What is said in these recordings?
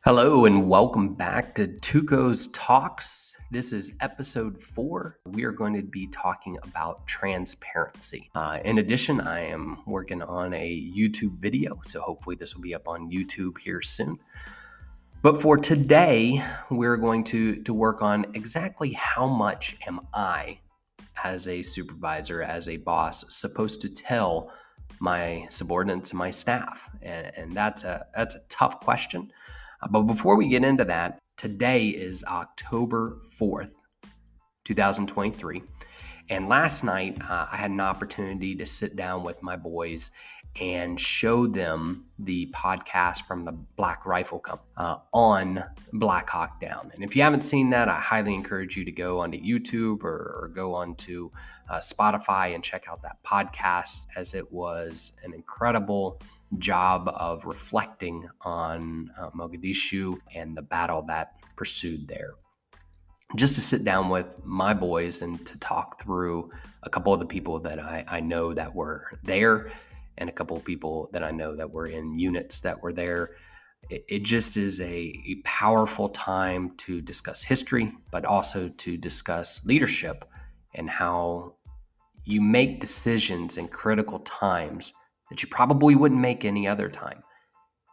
Hello and welcome back to TUC0's Talks. This is episode 4. We are going to be talking about transparency. In addition, I am working on a YouTube video, so hopefully this will be up on YouTube here soon. But for today, we're going to work on exactly how much am I, as a supervisor, as a boss, supposed to tell my subordinates and my staff? And that's a tough question. But before we get into that, today is October 4th, 2023. And last night, I had an opportunity to sit down with my boys and show them the podcast from the Black Rifle Company on Black Hawk Down. And if you haven't seen that, I highly encourage you to go onto YouTube or go onto Spotify and check out that podcast, as it was an incredible job of reflecting on Mogadishu and the battle that pursued there. Just to sit down with my boys and to talk through a couple of the people that I know that were there and a couple of people that I know that were in units that were there. It just is a powerful time to discuss history, but also to discuss leadership and how you make decisions in critical times that you probably wouldn't make any other time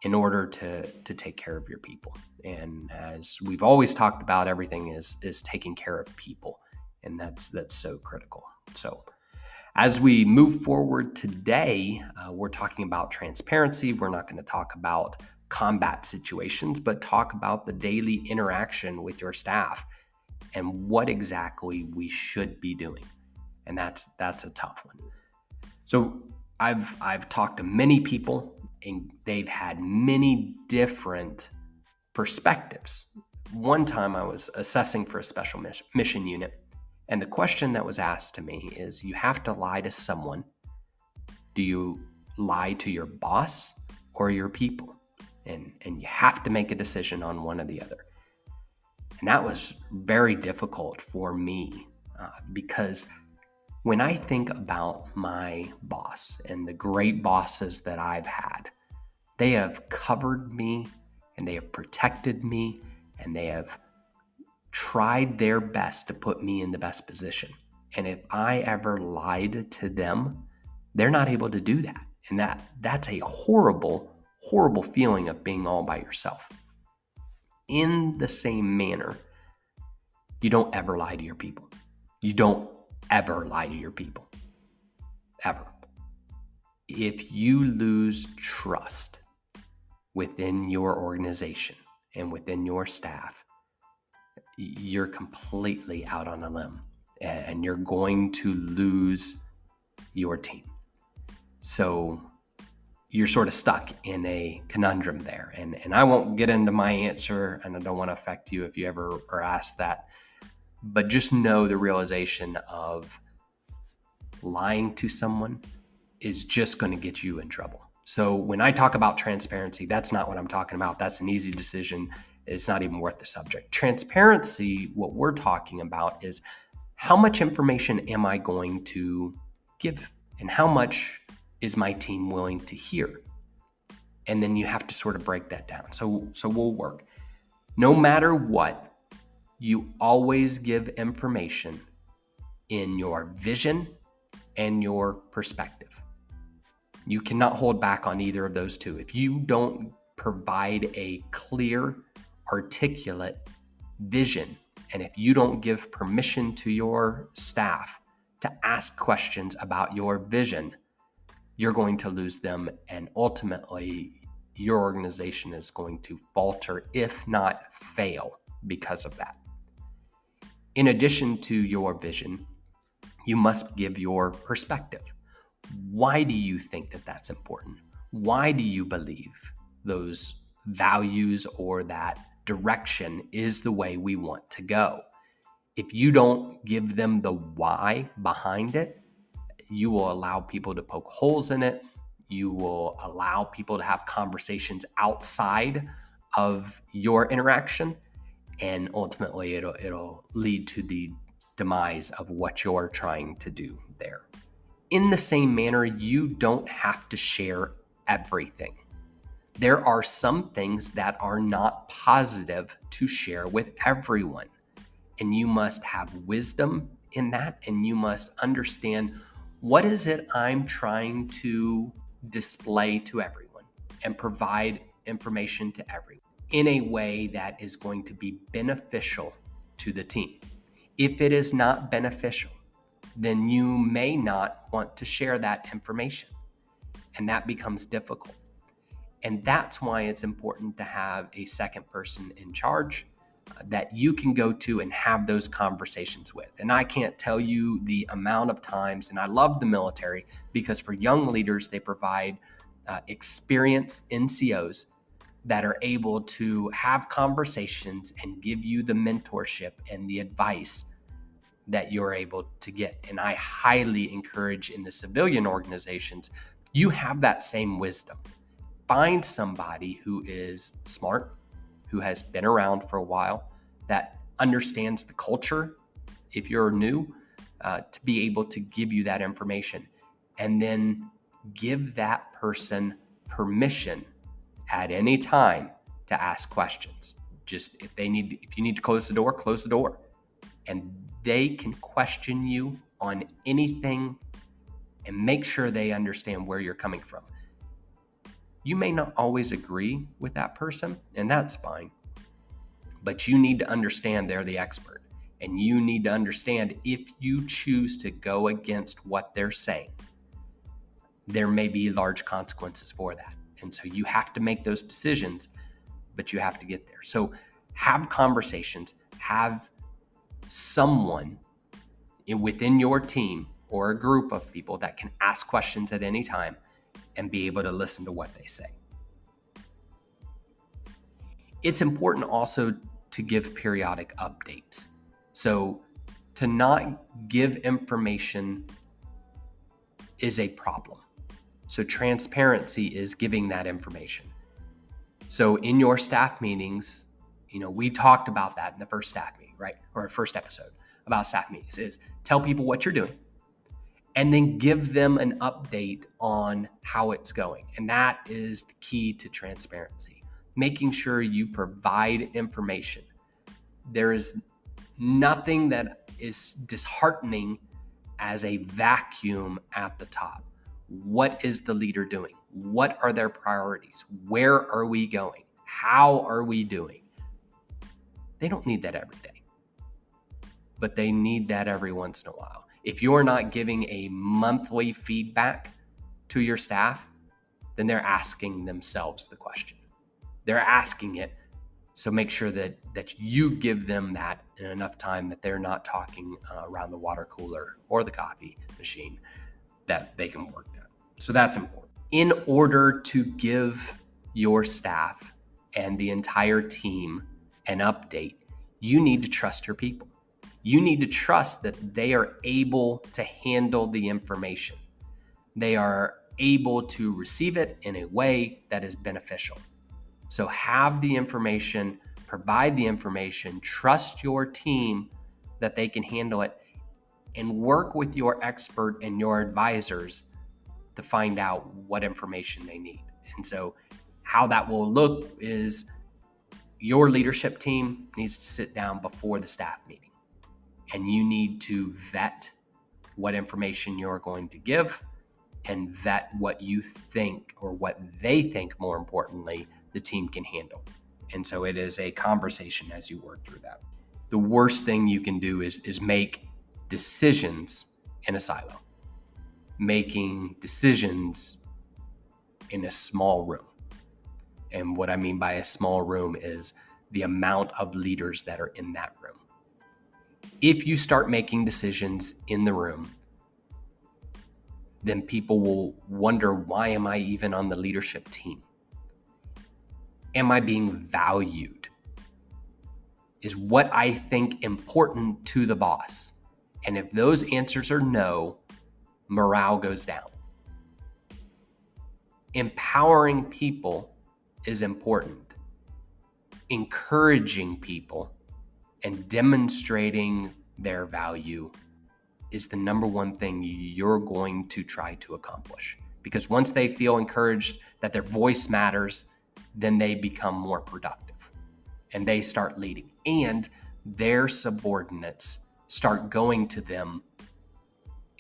in order to take care of your people. And as we've always talked about, everything is taking care of people, and that's so critical. So as we move forward today, we're talking about transparency. We're not going to talk about combat situations, but talk about the daily interaction with your staff and what exactly we should be doing. And that's a tough one. So I've talked to many people, and they've had many different perspectives. One time I was assessing for a special mission unit, and the question that was asked to me is, you have to lie to someone. Do you lie to your boss or your people? And you have to make a decision on one or the other. And that was very difficult for me because when I think about my boss and the great bosses that I've had, they have covered me and they have protected me and they have tried their best to put me in the best position. And if I ever lied to them, they're not able to do that. And that's a horrible, horrible feeling of being all by yourself. In the same manner, you don't ever lie to your people. You don't ever lie to your people. Ever. If you lose trust within your organization and within your staff, you're completely out on a limb and you're going to lose your team. So you're sort of stuck in a conundrum there. And I won't get into my answer, and I don't want to affect you if you ever are asked that. But just know the realization of lying to someone is just going to get you in trouble. So when I talk about transparency, that's not what I'm talking about. That's an easy decision. It's not even worth the subject. Transparency, what we're talking about is how much information am I going to give, and how much is my team willing to hear? And then you have to sort of break that down. So we'll work. No matter what, you always give information in your vision and your perspective. You cannot hold back on either of those two. If you don't provide a clear, articulate vision, and if you don't give permission to your staff to ask questions about your vision, you're going to lose them, and ultimately your organization is going to falter, if not fail, because of that. In addition to your vision, you must give your perspective. Why do you think that that's important? Why do you believe those values or that direction is the way we want to go? If you don't give them the why behind it, you will allow people to poke holes in it. You will allow people to have conversations outside of your interaction, and ultimately it'll lead to the demise of what you're trying to do there. In the same manner, you don't have to share everything. There are some things that are not positive to share with everyone. And you must have wisdom in that, and you must understand what is it I'm trying to display to everyone and provide information to everyone in a way that is going to be beneficial to the team. If it is not beneficial, then you may not want to share that information, and that becomes difficult. And that's why it's important to have a second person in charge that you can go to and have those conversations with. And I can't tell you the amount of times, and I love the military because for young leaders, they provide experienced NCOs that are able to have conversations and give you the mentorship and the advice that you're able to get. And I highly encourage in the civilian organizations, you have that same wisdom. Find somebody who is smart, who has been around for a while, that understands the culture if you're new, to be able to give you that information. And then give that person permission at any time to ask questions. Just if you need to close the door, and they can question you on anything and make sure they understand where you're coming from. You may not always agree with that person, and that's fine, but you need to understand they're the expert, and you need to understand if you choose to go against what they're saying, there may be large consequences for that. And so you have to make those decisions, but you have to get there. So have conversations, have someone within your team or a group of people that can ask questions at any time and be able to listen to what they say. It's important also to give periodic updates. So to not give information is a problem. So transparency is giving that information. So in your staff meetings, we talked about that in the first staff meeting, right? Or first episode about staff meetings is tell people what you're doing and then give them an update on how it's going. And that is the key to transparency, making sure you provide information. There is nothing that is disheartening as a vacuum at the top. What is the leader doing? What are their priorities? Where are we going? How are we doing? They don't need that every day, but they need that every once in a while. If you're not giving a monthly feedback to your staff, then they're asking themselves the question. They're asking it, so make sure that you give them that in enough time that they're not talking around the water cooler or the coffee machine, that they can work that. So that's important. In order to give your staff and the entire team an update, you need to trust your people. You need to trust that they are able to handle the information. They are able to receive it in a way that is beneficial. So have the information, provide the information, trust your team that they can handle it, and work with your expert and your advisors to find out what information they need. And so how that will look is your leadership team needs to sit down before the staff meeting, and you need to vet what information you're going to give and vet what you think, or what they think, more importantly, the team can handle. And so it is a conversation as you work through that. The worst thing you can do is make decisions in a silo, making decisions in a small room. And what I mean by a small room is the amount of leaders that are in that room. If you start making decisions in the room, then people will wonder, why am I even on the leadership team? Am I being valued? Is what I think important to the boss? And if those answers are no, morale goes down. Empowering people is important. Encouraging people and demonstrating their value is the number one thing you're going to try to accomplish. Because once they feel encouraged that their voice matters, then they become more productive and they start leading. And their subordinates start going to them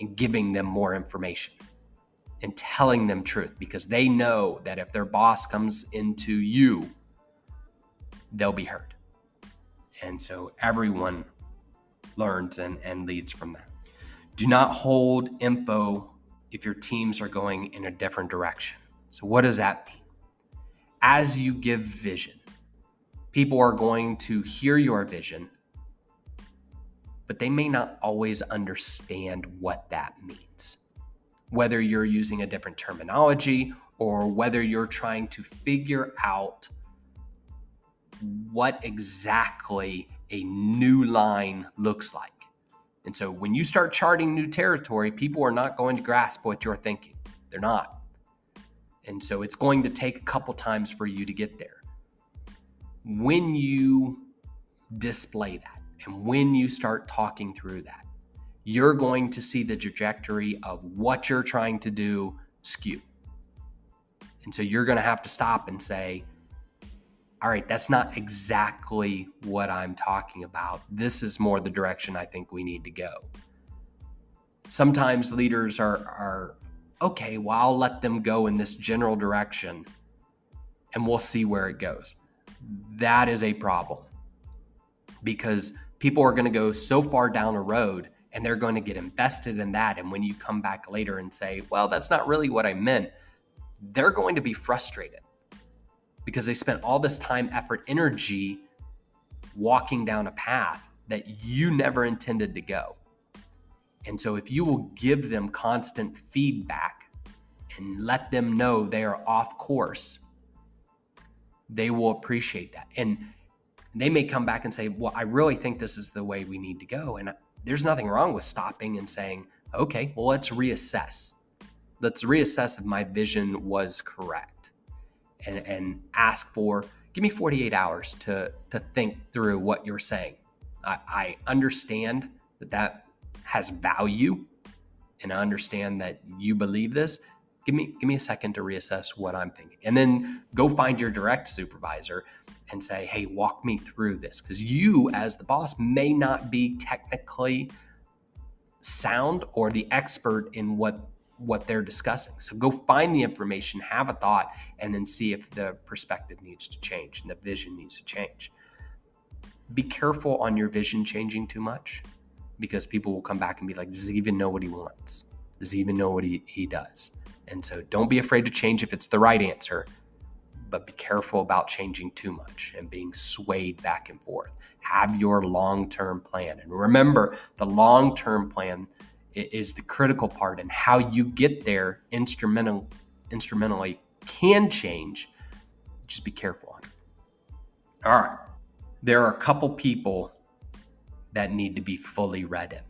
and giving them more information and telling them truth, because they know that if their boss comes into you, they'll be heard. And so everyone learns and leads from that. Do not hold info if your teams are going in a different direction. So what does that mean? As you give vision, people are going to hear your vision, but they may not always understand what that means. Whether you're using a different terminology or whether you're trying to figure out what exactly a new line looks like. And so when you start charting new territory, people are not going to grasp what you're thinking. They're not. And so it's going to take a couple times for you to get there. When you display that and when you start talking through that, you're going to see the trajectory of what you're trying to do skew. And so you're going to have to stop and say, all right, that's not exactly what I'm talking about. This is more the direction I think we need to go. Sometimes leaders are okay, well, I'll let them go in this general direction and we'll see where it goes. That is a problem, because people are going to go so far down a road and they're going to get invested in that. And when you come back later and say, well, that's not really what I meant, they're going to be frustrated because they spent all this time, effort, energy walking down a path that you never intended to go. And so if you will give them constant feedback and let them know they are off course, they will appreciate that. And they may come back and say, well, I really think this is the way we need to go. And there's nothing wrong with stopping and saying, okay, well, let's reassess. Let's reassess if my vision was correct. And ask for, give me 48 hours to think through what you're saying. I understand that has value, and I understand that you believe this. Give me a second to reassess what I'm thinking. And then go find your direct supervisor and say, hey, walk me through this. Because you as the boss may not be technically sound or the expert in what they're discussing. So go find the information, have a thought, and then see if the perspective needs to change and the vision needs to change. Be careful on your vision changing too much, because people will come back and be like, does he even know what he wants? Does he even know what he does? And so don't be afraid to change if it's the right answer, but be careful about changing too much and being swayed back and forth. Have your long-term plan. And remember, the long-term plan is the critical part, and how you get there instrumentally can change. Just be careful on it. All right. There are a couple people that need to be fully read in.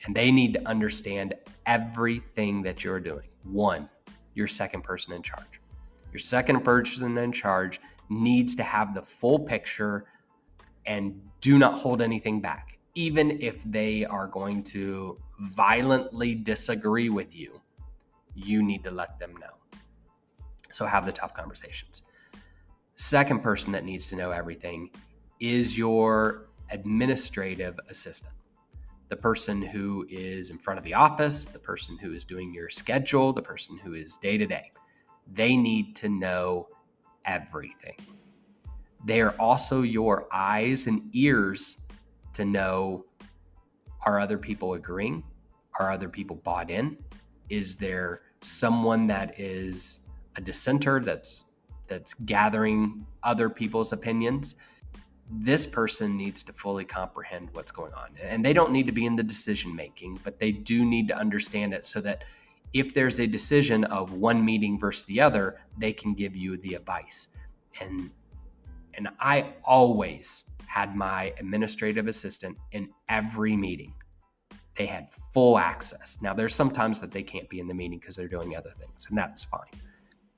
And they need to understand everything that you're doing. One, your second person in charge. Your second person in charge needs to have the full picture and do not hold anything back. Even if they are going to violently disagree with you, you need to let them know. So have the tough conversations. Second person that needs to know everything is your administrative assistant. The person who is in front of the office, the person who is doing your schedule, the person who is day to day. They need to know everything. They are also your eyes and ears to know, are other people agreeing? Are other people bought in? Is there someone that is a dissenter that's gathering other people's opinions? This person needs to fully comprehend what's going on. And they don't need to be in the decision making, but they do need to understand it so that if there's a decision of one meeting versus the other, they can give you the advice. And I always had my administrative assistant in every meeting. They had full access. Now, there's sometimes that they can't be in the meeting because they're doing other things, and that's fine.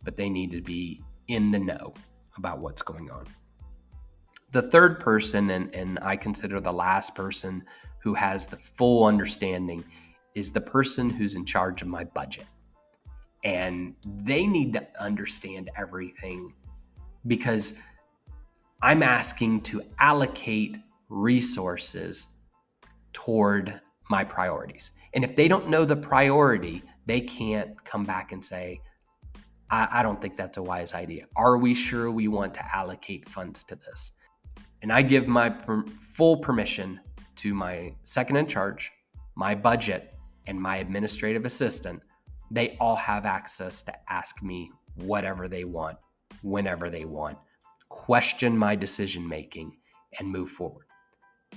But they need to be in the know about what's going on. The third person, and I consider the last person who has the full understanding, is the person who's in charge of my budget. and they need to understand everything because I'm asking to allocate resources toward my priorities. And if they don't know the priority, they can't come back and say, I don't think that's a wise idea. Are we sure we want to allocate funds to this? And I give my full permission to my second in charge, my budget, and my administrative assistant. They all have access to ask me whatever they want, whenever they want, question my decision making, and move forward.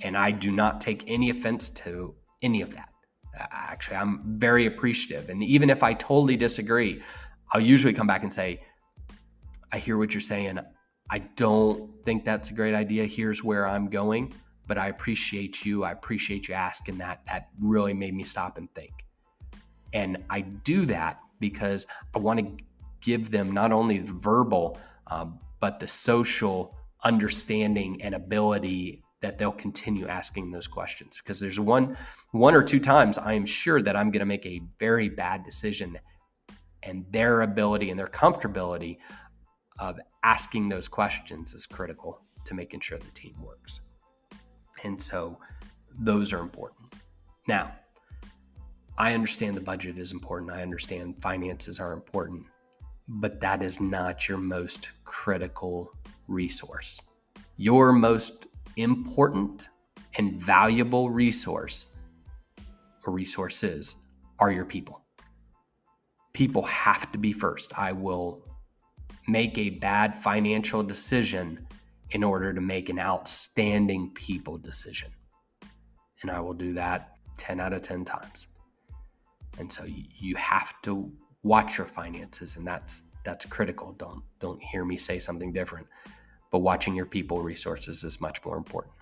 And I do not take any offense to any of that. Actually, I'm very appreciative. And even if I totally disagree, I'll usually come back and say, I hear what you're saying. I don't think that's a great idea. Here's where I'm going, but I appreciate you. I appreciate you asking that. That really made me stop and think. And I do that because I want to give them not only the verbal, but the social understanding and ability that they'll continue asking those questions. Because there's one or two times I am sure that I'm going to make a very bad decision, and their ability and their comfortability of asking those questions is critical to making sure the team works. And so those are important. Now, I understand the budget is important. I understand finances are important, but that is not your most critical resource. Your most important and valuable resource or resources are your people. People have to be first. I will make a bad financial decision in order to make an outstanding people decision. And I will do that 10 out of 10 times. And so you have to watch your finances, and that's critical. Don't hear me say something different. But watching your people resources is much more important,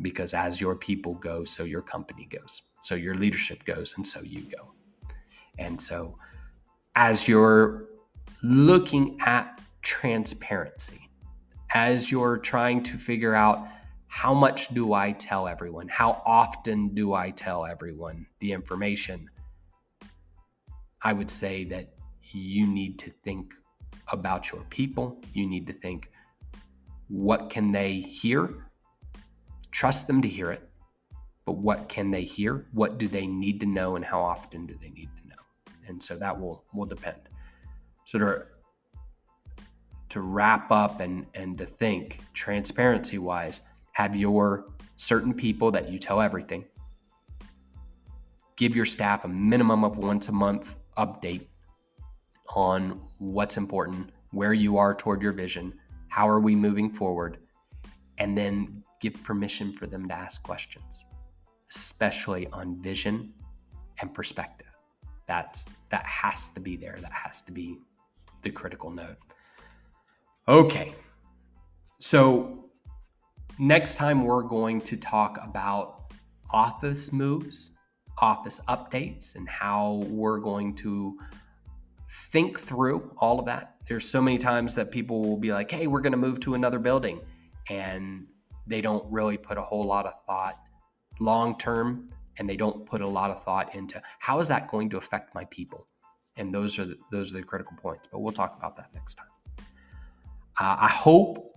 because as your people go, so your company goes, so your leadership goes, and so you go. And so as you're looking at transparency, as you're trying to figure out how much do I tell everyone, how often do I tell everyone the information, I would say that you need to think about your people. You need to think, what can they hear? Trust them to hear it, but what can they hear? What do they need to know, and how often do they need to know? And so that will depend. So to wrap up and to think transparency-wise, have your certain people that you tell everything. Give your staff a minimum of once a month update on what's important, where you are toward your vision, how are we moving forward, and then give permission for them to ask questions, especially on vision and perspective. That has to be there. That has to be the critical note. Okay, so next time we're going to talk about office moves, office updates, and how we're going to think through all of that. There's so many times that people will be like, hey, we're going to move to another building, and they don't really put a whole lot of thought long term, and they don't put a lot of thought into how is that going to affect my people. And those are the critical points, but we'll talk about that next time. I hope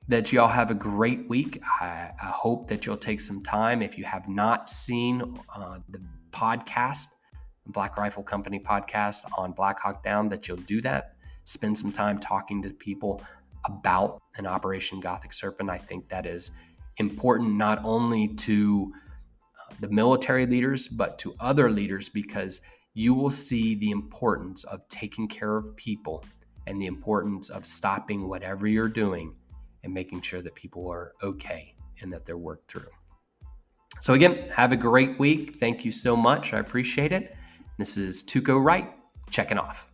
that y'all have a great week. I hope that you'll take some time. If you have not seen the podcast, the Black Rifle Company podcast on Black Hawk Down, that you'll do that. Spend some time talking to people about an Operation Gothic Serpent. I think that is important not only to the military leaders, but to other leaders, because you will see the importance of taking care of people and the importance of stopping whatever you're doing and making sure that people are okay and that they're worked through. So again, have a great week. Thank you so much. I appreciate it. This is TUC0's Wright checking off.